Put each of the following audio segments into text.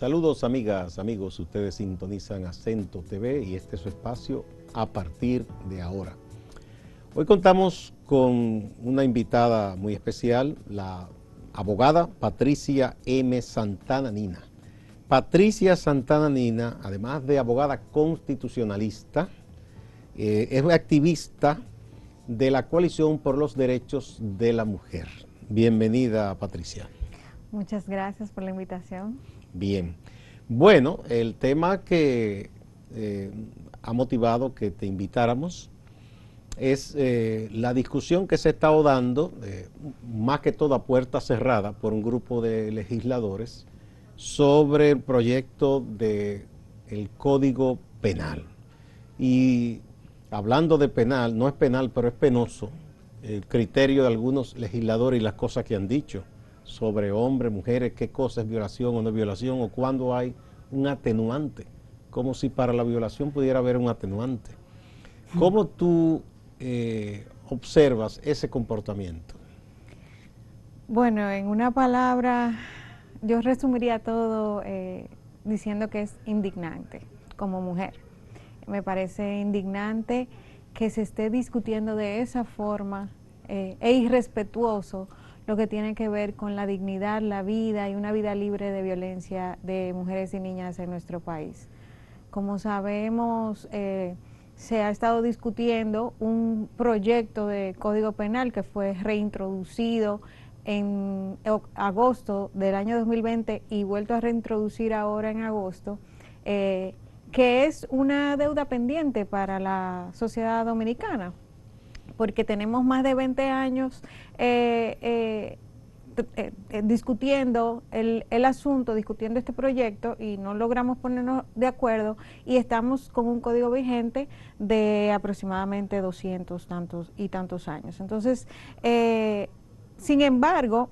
Saludos amigas, amigos, ustedes sintonizan Acento TV y este es su espacio a partir de ahora. Hoy contamos con una invitada muy especial, la abogada Patricia M. Santana Nina. Patricia Santana Nina, además de abogada constitucionalista, es activista de la Coalición por los Derechos de la Mujer. Bienvenida, Patricia. Muchas gracias por la invitación. Bien. Bueno, el tema que ha motivado que te invitáramos es la discusión que se ha estado dando, más que todo a puerta cerrada, por un grupo de legisladores sobre el proyecto del Código Penal. Y hablando de penal, no es penal, pero es penoso, el criterio de algunos legisladores y las cosas que han dicho sobre hombres, mujeres, qué cosa es violación o no es violación, o cuándo hay un atenuante, como si para la violación pudiera haber un atenuante. ¿Cómo tú observas ese comportamiento? Bueno, en una palabra, yo resumiría todo diciendo que es indignante como mujer. Me parece indignante que se esté discutiendo de esa forma e irrespetuoso lo que tiene que ver con la dignidad, la vida y una vida libre de violencia de mujeres y niñas en nuestro país. Como sabemos, se ha estado discutiendo un proyecto de Código Penal que fue reintroducido en agosto del año 2020 y vuelto a reintroducir ahora en agosto, que es una deuda pendiente para la sociedad dominicana, porque tenemos más de 20 años discutiendo el asunto, discutiendo este proyecto y no logramos ponernos de acuerdo y estamos con un código vigente de aproximadamente 200 tantos años. Entonces, sin embargo,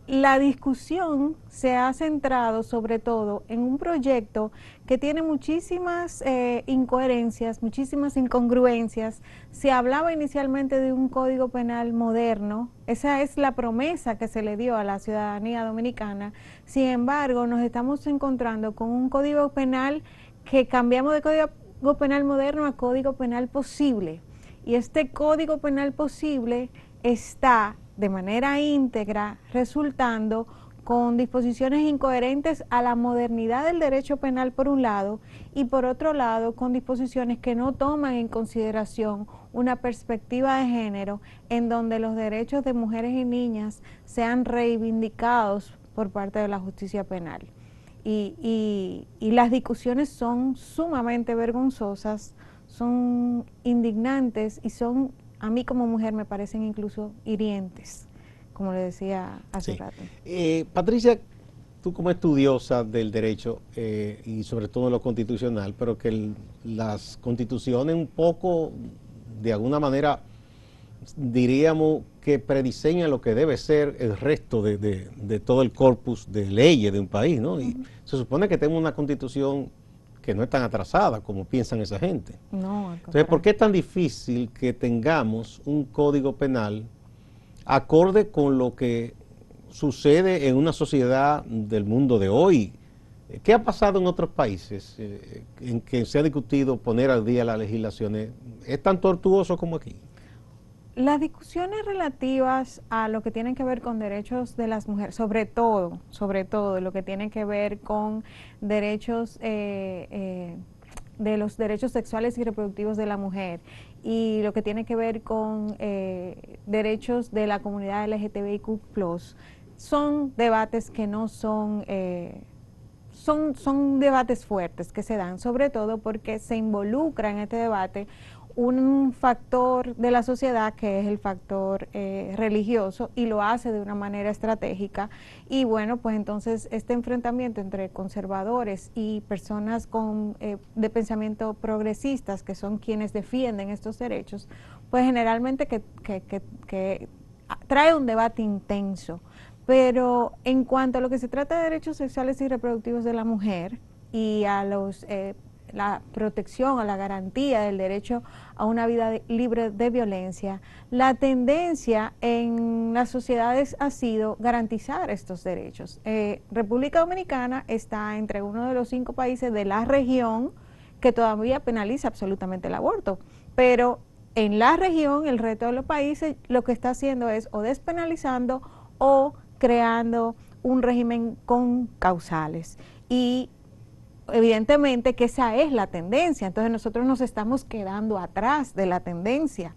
la discusión se ha centrado sobre todo en un proyecto que tiene muchísimas incoherencias, muchísimas incongruencias. Se hablaba inicialmente de un código penal moderno, esa es la promesa que se le dio a la ciudadanía dominicana. Sin embargo, nos estamos encontrando con un código penal que cambiamos de código penal moderno a código penal posible. Y este código penal posible está de manera íntegra resultando con disposiciones incoherentes a la modernidad del derecho penal por un lado y por otro lado con disposiciones que no toman en consideración una perspectiva de género en donde los derechos de mujeres y niñas sean reivindicados por parte de la justicia penal. Y las discusiones son sumamente vergonzosas, son indignantes y son, a mí como mujer me parecen incluso hirientes, como le decía hace rato. Patricia, tú como estudiosa del derecho y sobre todo en lo constitucional, pero que las constituciones un poco, de alguna manera, diríamos que prediseñan lo que debe ser el resto de todo el corpus de leyes de un país, ¿no? Y se supone que tenemos una constitución que no es tan atrasada como piensan esa gente. No, entonces, ¿por qué es tan difícil que tengamos un código penal acorde con lo que sucede en una sociedad del mundo de hoy? ¿Qué ha pasado en otros países en que se ha discutido poner al día las legislaciones? ¿Es tan tortuoso como aquí? Las discusiones relativas a lo que tienen que ver con derechos de las mujeres, sobre todo lo que tiene que ver con derechos de los derechos sexuales y reproductivos de la mujer y lo que tiene que ver con derechos de la comunidad LGTBIQ+, son debates que no son... son debates fuertes que se dan, sobre todo porque se involucra en este debate un factor de la sociedad que es el factor religioso y lo hace de una manera estratégica y bueno, pues entonces este enfrentamiento entre conservadores y personas de pensamiento progresistas que son quienes defienden estos derechos, pues generalmente que trae un debate intenso. Pero en cuanto a lo que se trata de derechos sexuales y reproductivos de la mujer y a los la protección, a la garantía del derecho a una vida libre de violencia, la tendencia en las sociedades ha sido garantizar estos derechos. República Dominicana está entre uno de los 5 países de la región que todavía penaliza absolutamente el aborto, pero en la región, el resto de los países, lo que está haciendo es o despenalizando o creando un régimen con causales. Y evidentemente que esa es la tendencia, entonces nosotros nos estamos quedando atrás de la tendencia.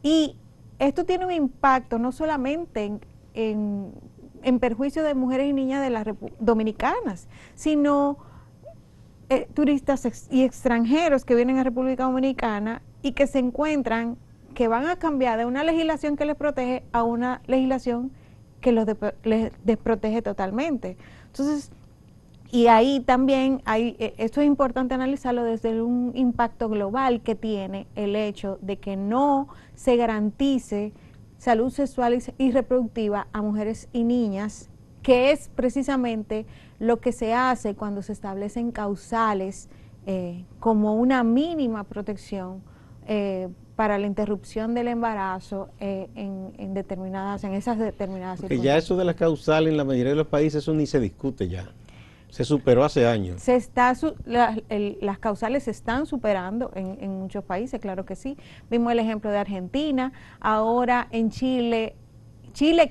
Y esto tiene un impacto no solamente en perjuicio de mujeres y niñas de las dominicanas, sino turistas y extranjeros que vienen a República Dominicana y que se encuentran que van a cambiar de una legislación que les protege a una legislación que les desprotege totalmente. Entonces, y ahí también esto es importante analizarlo desde un impacto global que tiene el hecho de que no se garantice salud sexual y reproductiva a mujeres y niñas, que es precisamente lo que se hace cuando se establecen causales como una mínima protección para la interrupción del embarazo en esas determinadas Porque circunstancias. ya eso de las causales en la mayoría de los países, eso ni se discute ya. Se superó hace años. Las causales se están superando en muchos países, claro que sí. Vimos el ejemplo de Argentina, ahora en Chile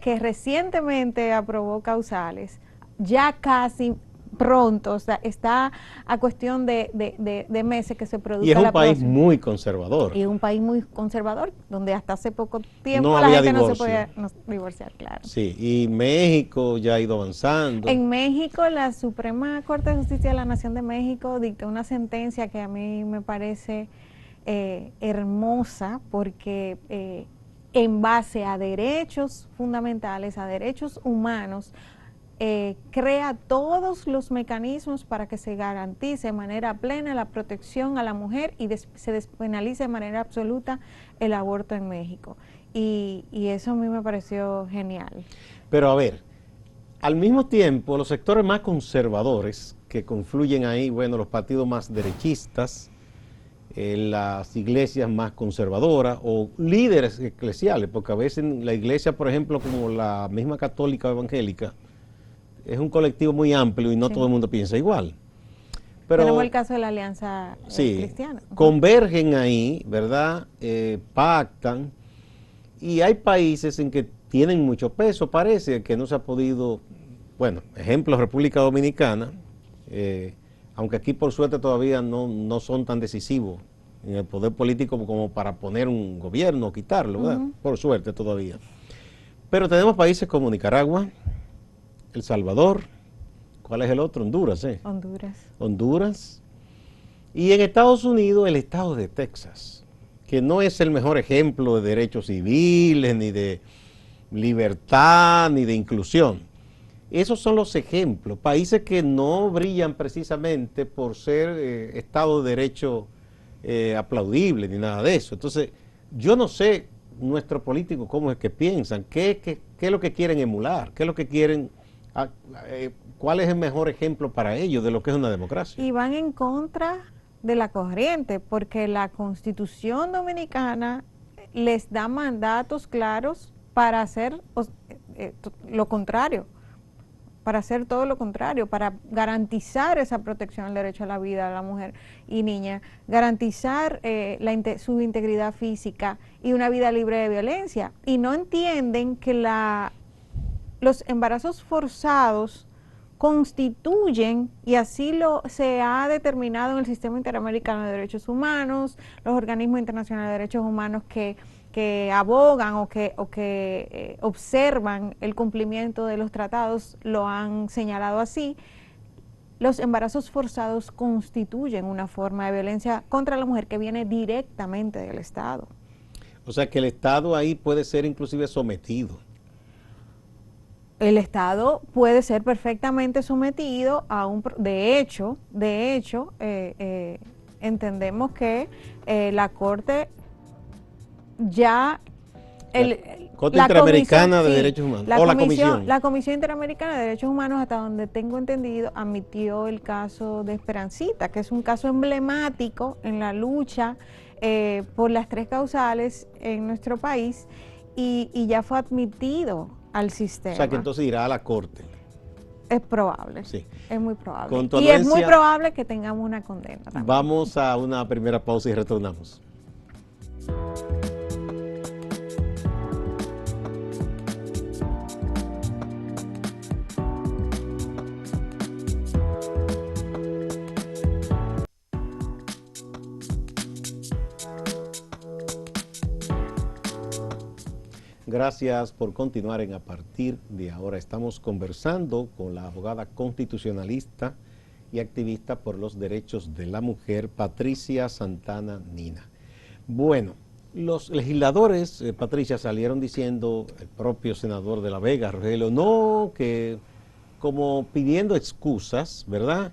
que recientemente aprobó causales, ya casi pronto, o sea, está a cuestión de meses que se produzca Y es un la país próxima. muy conservador. Y es un país muy conservador, donde hasta hace poco tiempo No la había gente divorcio. no se podía divorciar, claro. Sí, y México ya ha ido avanzando. En México, la Suprema Corte de Justicia de la Nación de México dictó una sentencia que a mí me parece hermosa, porque en base a derechos fundamentales, a derechos humanos, crea todos los mecanismos para que se garantice de manera plena la protección a la mujer y se despenalice de manera absoluta el aborto en México. Y eso a mí me pareció genial. Pero a ver, al mismo tiempo, los sectores más conservadores que confluyen ahí, bueno, los partidos más derechistas, las iglesias más conservadoras o líderes eclesiales, porque a veces la iglesia, por ejemplo, como la misma católica o evangélica, es un colectivo muy amplio y no todo el mundo piensa igual. Pero tenemos el caso de la Alianza Cristiana. Convergen ahí, ¿verdad? Pactan, y hay países en que tienen mucho peso, parece que no se ha podido, bueno, ejemplo, República Dominicana, aunque aquí por suerte todavía no son tan decisivos en el poder político como para poner un gobierno o quitarlo, ¿verdad? Por suerte todavía. Pero tenemos países como Nicaragua, El Salvador, ¿cuál es el otro? Honduras, Honduras. Y en Estados Unidos, el estado de Texas, que no es el mejor ejemplo de derechos civiles, ni de libertad, ni de inclusión. Esos son los ejemplos, países que no brillan precisamente por ser Estado de Derecho aplaudible, ni nada de eso. Entonces, yo no sé nuestros políticos cómo es que piensan, qué es lo que quieren emular, qué es lo que quieren... ¿Cuál es el mejor ejemplo para ellos de lo que es una democracia? Y van en contra de la corriente, porque la Constitución Dominicana les da mandatos claros para hacer lo contrario, para hacer todo lo contrario, para garantizar esa protección al derecho a la vida de la mujer y niña, garantizar su integridad física y una vida libre de violencia. Y no entienden que los embarazos forzados constituyen, y así se ha determinado en el Sistema Interamericano de Derechos Humanos, los organismos internacionales de derechos humanos que abogan o que observan el cumplimiento de los tratados, lo han señalado así. Los embarazos forzados constituyen una forma de violencia contra la mujer que viene directamente del Estado. O sea que el Estado ahí puede ser inclusive sometido. El Estado puede ser perfectamente sometido a de hecho, entendemos que la Corte ya Corte Interamericana de sí, Derechos Humanos, o la Comisión. La Comisión Interamericana de Derechos Humanos, hasta donde tengo entendido, admitió el caso de Esperancita, que es un caso emblemático en la lucha por las 3 causales en nuestro país, y ya fue admitido al sistema. O sea que entonces irá a la Corte. Es probable, sí. Es muy probable. Con Y es muy probable que tengamos una condena también. Vamos a una primera pausa y retornamos. Gracias por continuar en A Partir de Ahora. Estamos conversando con la abogada constitucionalista y activista por los derechos de la mujer, Patricia Santana Nina. Bueno, los legisladores, Patricia, salieron diciendo, el propio senador de La Vega, Rogelio, no, que como pidiendo excusas, ¿verdad?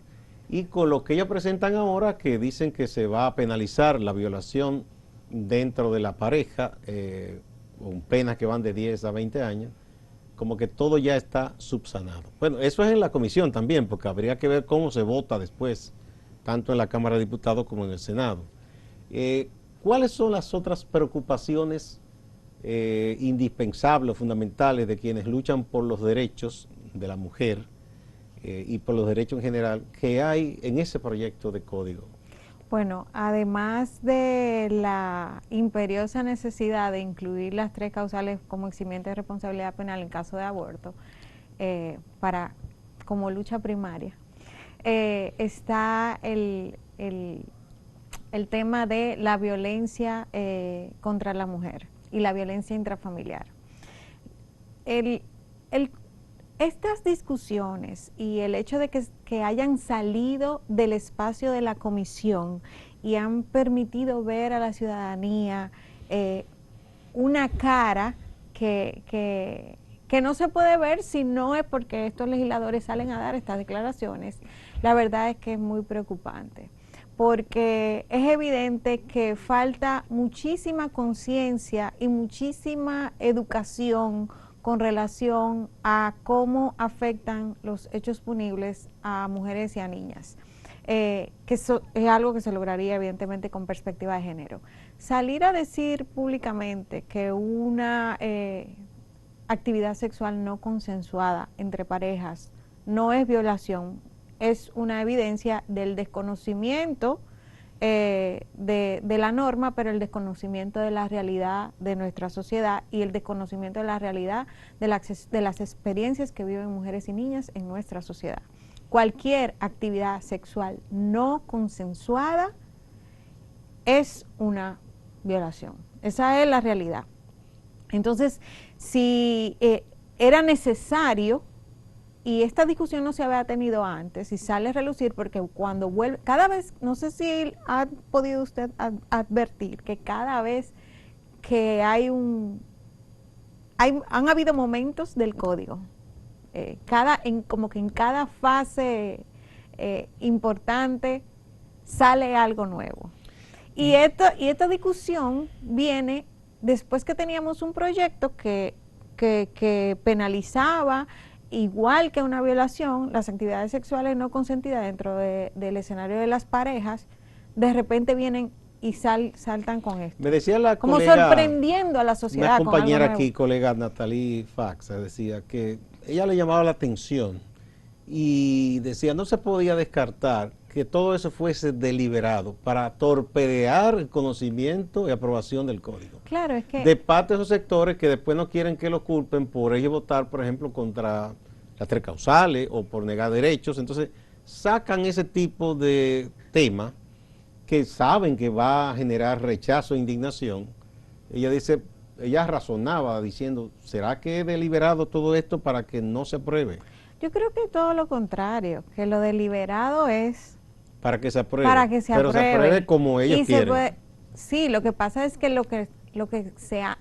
Y con lo que ellos presentan ahora, que dicen que se va a penalizar la violación dentro de la pareja, con penas que van de 10 a 20 años, como que todo ya está subsanado. Bueno, eso es en la comisión también, porque habría que ver cómo se vota después, tanto en la Cámara de Diputados como en el Senado. ¿Cuáles son las otras preocupaciones indispensables, fundamentales de quienes luchan por los derechos de la mujer y por los derechos en general que hay en ese proyecto de código? Bueno, además de la imperiosa necesidad de incluir las 3 causales como eximiente de responsabilidad penal en caso de aborto, como lucha primaria, está el tema de la violencia contra la mujer y la violencia intrafamiliar. Estas discusiones y el hecho de que hayan salido del espacio de la comisión y han permitido ver a la ciudadanía una cara que no se puede ver si no es porque estos legisladores salen a dar estas declaraciones, la verdad es que es muy preocupante, porque es evidente que falta muchísima conciencia y muchísima educación con relación a cómo afectan los hechos punibles a mujeres y a niñas, que es algo que se lograría evidentemente con perspectiva de género. Salir a decir públicamente que una actividad sexual no consensuada entre parejas no es violación, es una evidencia del desconocimiento de la norma, pero el desconocimiento de la realidad de nuestra sociedad y el desconocimiento de la realidad de las experiencias que viven mujeres y niñas en nuestra sociedad. Cualquier actividad sexual no consensuada es una violación. Esa es la realidad. Entonces, si era necesario, y esta discusión no se había tenido antes, y sale a relucir porque cuando vuelve, cada vez, no sé si ha podido usted advertir que cada vez que han habido momentos del código, como que en cada fase importante sale algo nuevo. Y esta discusión viene después que teníamos un proyecto que penalizaba, igual que una violación, las actividades sexuales no consentidas dentro del escenario de las parejas. De repente vienen y saltan con esto. Me decía la como colega, sorprendiendo a la sociedad. Una compañera aquí, colega Natalie Faxa, decía que ella le llamaba la atención y decía no se podía descartar que todo eso fuese deliberado para torpedear el conocimiento y aprobación del código. Claro, es que... de parte de esos sectores que después no quieren que lo culpen por ellos votar, por ejemplo, contra las 3 causales o por negar derechos. Entonces sacan ese tipo de tema que saben que va a generar rechazo e indignación. Ella razonaba diciendo, ¿será que es deliberado todo esto para que no se apruebe? Yo creo que todo lo contrario, que lo deliberado es... para que se apruebe. Para que se apruebe. Pero se apruebe como ellos quieren. Sí, lo que pasa es que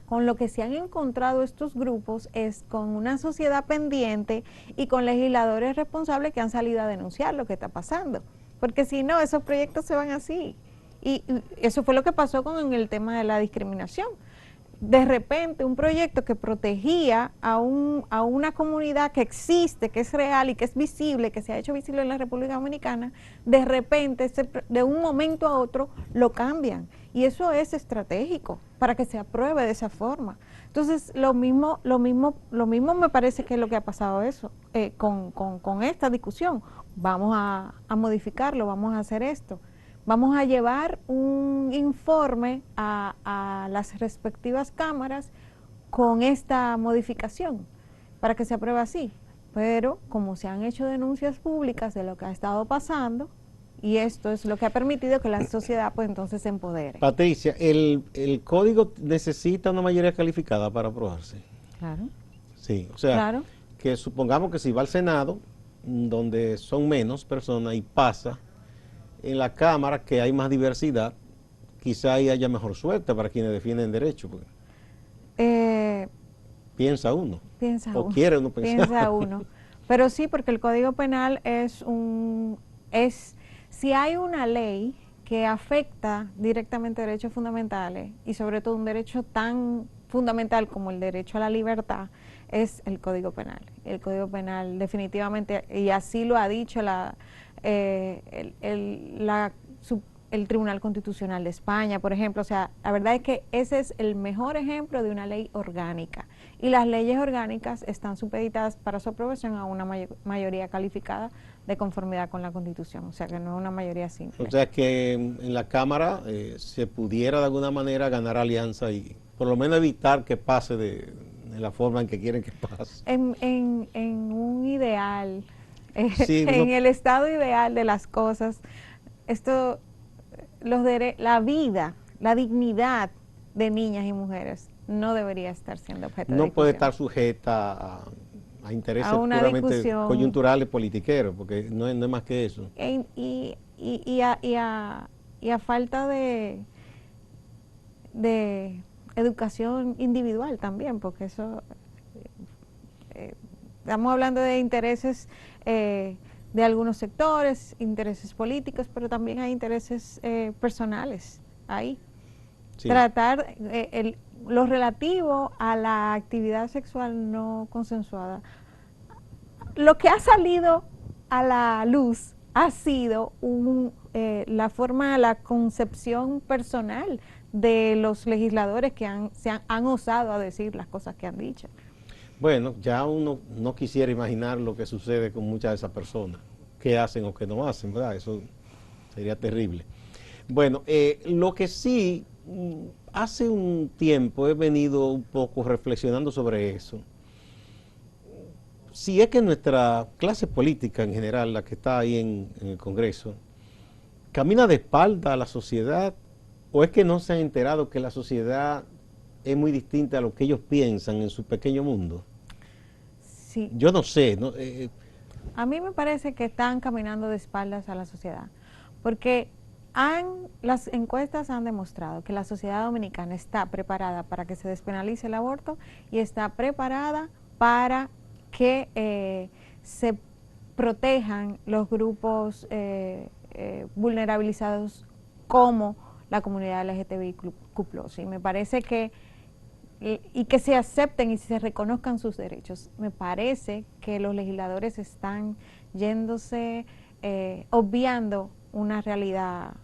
con lo que se han encontrado estos grupos es con una sociedad pendiente y con legisladores responsables que han salido a denunciar lo que está pasando. Porque si no, esos proyectos se van así. Y eso fue lo que pasó con el tema de la discriminación. de repente un proyecto que protegía a una comunidad que existe, que es real y que es visible, que se ha hecho visible en la República Dominicana, de repente, de un momento a otro, lo cambian. Y eso es estratégico para que se apruebe de esa forma. Entonces, lo mismo me parece que es lo que ha pasado eso con esta discusión. Vamos a modificarlo, vamos a hacer esto. Vamos a llevar un informe a las respectivas cámaras con esta modificación para que se apruebe así. Pero como se han hecho denuncias públicas de lo que ha estado pasando, y esto es lo que ha permitido que la sociedad pues entonces se empodere. Patricia, ¿el código necesita una mayoría calificada para aprobarse? Claro. Sí, o sea, Claro. que supongamos que si va al Senado, donde son menos personas y pasa, en la Cámara, que hay más diversidad, quizá ahí haya mejor suerte para quienes defienden derechos. Piensa uno. Piensa o uno. quiere uno pensar. Piensa uno. Pero sí, porque el Código Penal si hay una ley que afecta directamente derechos fundamentales y sobre todo un derecho tan fundamental como el derecho a la libertad, es el Código Penal. El Código Penal definitivamente, y así lo ha dicho el Tribunal Constitucional de España, por ejemplo. O sea, la verdad es que ese es el mejor ejemplo de una ley orgánica. Y las leyes orgánicas están supeditadas para su aprobación a una mayoría calificada de conformidad con la Constitución. O sea, que no es una mayoría simple. O sea, que en la Cámara se pudiera de alguna manera ganar alianza y por lo menos evitar que pase de la forma en que quieren que pase. En un ideal, Sí, en el estado ideal de las cosas, la vida, la dignidad de niñas y mujeres no debería estar siendo objeto de no discusión. puede estar sujeta a intereses A una puramente discusión. coyunturales politiqueros, porque no es más que eso. Y a falta de educación individual también, porque eso, estamos hablando de intereses de algunos sectores, intereses políticos, pero también hay intereses personales ahí. Sí. Tratar lo relativo a la actividad sexual no consensuada. Lo que ha salido a la luz ha sido la forma, la concepción personal de los legisladores que han osado a decir las cosas que han dicho. Bueno, ya uno no quisiera imaginar lo que sucede con muchas de esas personas, qué hacen o qué no hacen, ¿verdad? Eso sería terrible. Bueno, lo que sí, hace un tiempo he venido un poco reflexionando sobre eso. Si es que nuestra clase política en general, la que está ahí en el Congreso, camina de espalda a la sociedad, o es que no se han enterado que la sociedad es muy distinta a lo que ellos piensan en su pequeño mundo. Sí. Yo no sé, ¿no? A mí me parece que están caminando de espaldas a la sociedad, porque las encuestas han demostrado que la sociedad dominicana está preparada para que se despenalice el aborto y está preparada para que se protejan los grupos vulnerabilizados como la comunidad LGTBIQ+. Y me parece que se acepten y se reconozcan sus derechos. Me parece que los legisladores están yéndose, obviando una realidad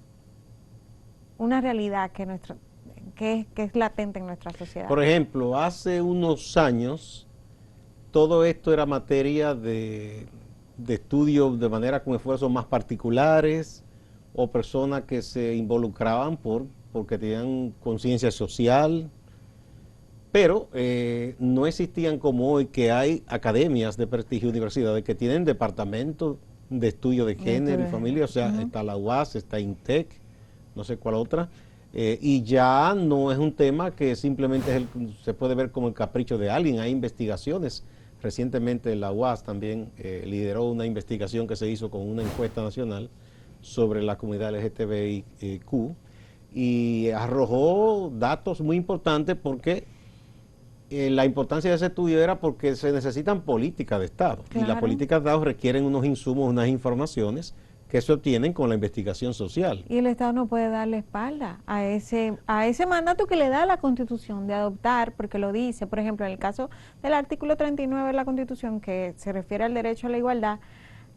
que es latente en nuestra sociedad. Por ejemplo, hace unos años todo esto era materia de estudio de manera con esfuerzos más particulares o personas que se involucraban porque tenían conciencia social, pero no existían como hoy, que hay academias de prestigio, universidades que tienen departamentos de estudio de género y familia. O sea, está la UAS, está INTEC, no sé cuál otra, y ya no es un tema que simplemente se puede ver como el capricho de alguien. Hay investigaciones. Recientemente la UAS también lideró una investigación que se hizo con una encuesta nacional sobre la comunidad LGTBIQ y arrojó datos muy importantes, porque la importancia de ese estudio era porque se necesitan políticas de Estado. Claro. Y las políticas de Estado requieren unos insumos, unas informaciones que se obtienen con la investigación social. Y el Estado no puede darle espalda a ese mandato que le da la Constitución de adoptar, porque lo dice, por ejemplo, en el caso del artículo 39 de la Constitución, que se refiere al derecho a la igualdad,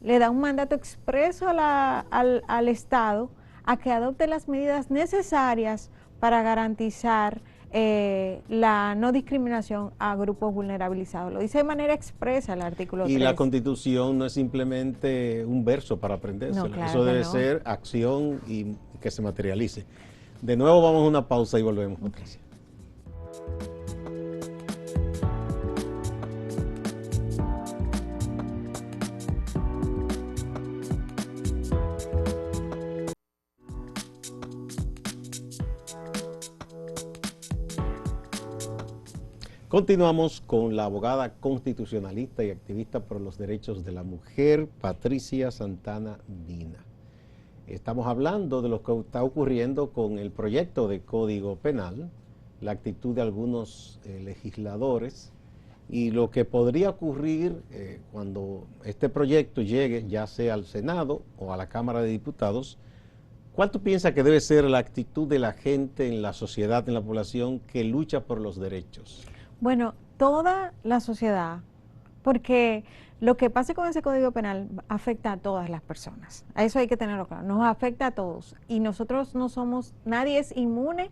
le da un mandato expreso al Estado a que adopte las medidas necesarias para garantizar la no discriminación a grupos vulnerabilizados. Lo dice de manera expresa el artículo 3. Y la Constitución no es simplemente un verso para aprendérsela. No, claro eso debe que no. ser acción y que se materialice. De nuevo vamos a una pausa y volvemos, Patricia. Continuamos con la abogada constitucionalista y activista por los derechos de la mujer, Patricia Santana Mina. Estamos hablando de lo que está ocurriendo con el proyecto de Código Penal, la actitud de algunos legisladores y lo que podría ocurrir cuando este proyecto llegue ya sea al Senado o a la Cámara de Diputados. ¿Cuál tú piensas que debe ser la actitud de la gente en la sociedad, en la población que lucha por los derechos? Bueno, toda la sociedad, porque lo que pase con ese Código Penal afecta a todas las personas. A eso hay que tenerlo claro, nos afecta a todos. Y nosotros no somos, nadie es inmune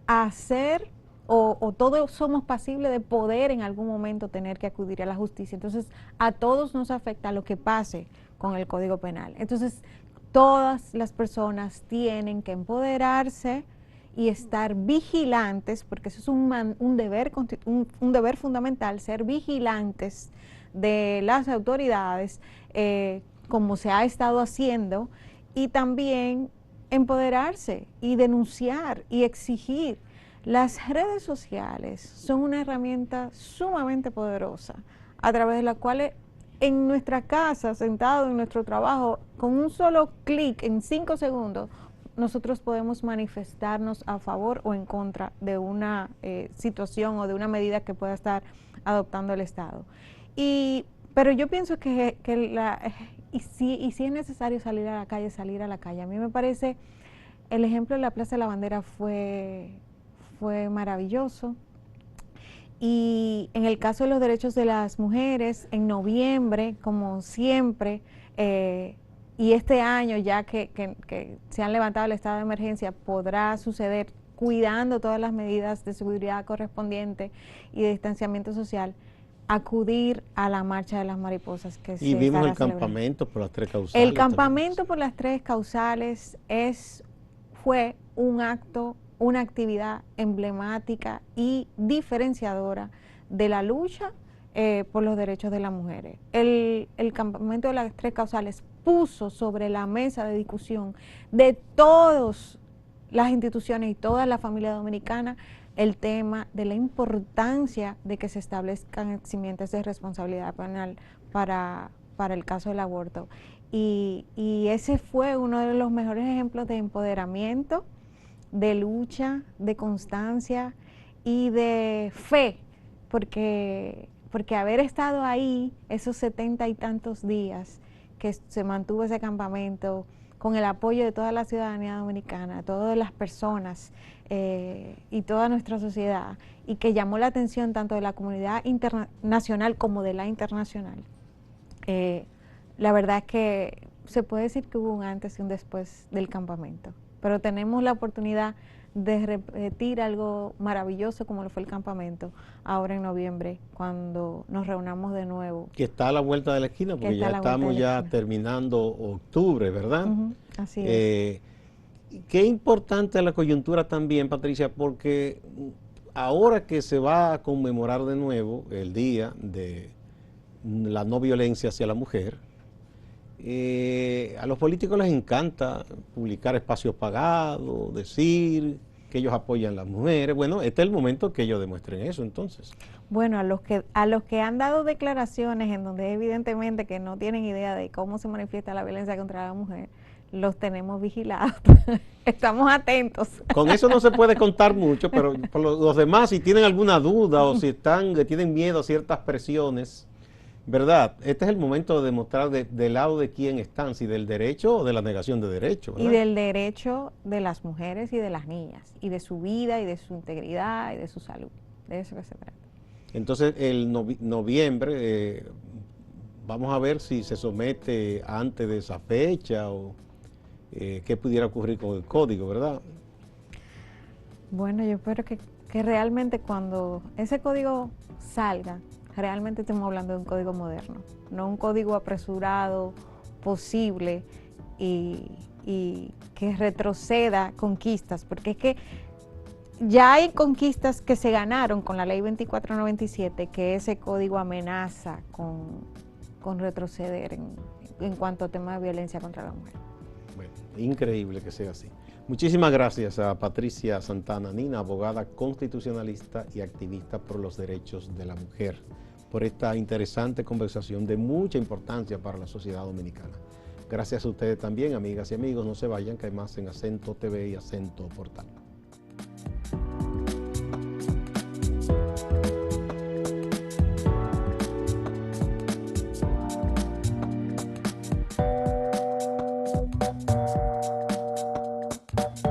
a hacer o todos somos pasibles de poder en algún momento tener que acudir a la justicia. Entonces, a todos nos afecta lo que pase con el Código Penal. Entonces, todas las personas tienen que empoderarse y estar vigilantes, porque eso es un deber fundamental, ser vigilantes de las autoridades, como se ha estado haciendo, y también empoderarse y denunciar y exigir. Las redes sociales son una herramienta sumamente poderosa, a través de la cual en nuestra casa, sentado en nuestro trabajo, con un solo clic en 5 segundos, nosotros podemos manifestarnos a favor o en contra de una situación o de una medida que pueda estar adoptando el Estado. Pero yo pienso que si es necesario salir a la calle, salir a la calle. A mí me parece, el ejemplo de la Plaza de la Bandera fue maravilloso. Y en el caso de los derechos de las mujeres, en noviembre, como siempre, y este año ya que se han levantado el estado de emergencia, podrá suceder cuidando todas las medidas de seguridad correspondientes y de distanciamiento social, acudir a la marcha de las mariposas que se Y vimos el celebrando. campamento por las 3 causales. El campamento por las 3 causales fue un acto, una actividad emblemática y diferenciadora de la lucha por los derechos de las mujeres. El campamento de las 3 causales puso sobre la mesa de discusión de todas las instituciones y toda la familia dominicana el tema de la importancia de que se establezcan eximientes de responsabilidad penal para el caso del aborto. Y ese fue uno de los mejores ejemplos de empoderamiento, de lucha, de constancia y de fe, porque haber estado ahí esos 70 y tantos días que se mantuvo ese campamento con el apoyo de toda la ciudadanía dominicana, todas las personas y toda nuestra sociedad, y que llamó la atención tanto de la comunidad internacional como de la internacional. La verdad es que se puede decir que hubo un antes y un después del campamento, pero tenemos la oportunidad de repetir algo maravilloso como lo fue el campamento ahora en noviembre, cuando nos reunamos de nuevo. Que está a la vuelta de la esquina, porque ya estamos ya terminando octubre, ¿verdad? Así es. Qué importante la coyuntura también, Patricia, porque ahora que se va a conmemorar de nuevo el Día de la No Violencia hacia la Mujer, a los políticos les encanta publicar espacios pagados, decir que ellos apoyan a las mujeres. Bueno, este es el momento que ellos demuestren eso, entonces. Bueno, a los que han dado declaraciones en donde evidentemente que no tienen idea de cómo se manifiesta la violencia contra la mujer, los tenemos vigilados. Estamos atentos. Con eso no se puede contar mucho, pero por los demás, si tienen alguna duda o si tienen miedo a ciertas presiones ¿Verdad? Este es el momento de demostrar del lado de quién están, si del derecho o de la negación de derecho, Y ¿verdad? del derecho de las mujeres y de las niñas, y de su vida, y de su integridad, y de su salud. De eso que se trata. Entonces, el noviembre, vamos a ver si se somete antes de esa fecha o qué pudiera ocurrir con el código, ¿verdad? Bueno, yo espero que realmente cuando ese código salga, realmente estemos hablando de un código moderno, no un código apresurado, posible y que retroceda conquistas, porque es que ya hay conquistas que se ganaron con la ley 2497, que ese código amenaza con retroceder en cuanto a temas de violencia contra la mujer. Bueno, increíble que sea así. Muchísimas gracias a Patricia Santana Nina, abogada constitucionalista y activista por los derechos de la mujer, por esta interesante conversación de mucha importancia para la sociedad dominicana. Gracias a ustedes también, amigas y amigos. No se vayan, que hay más en Acento TV y Acento Portal.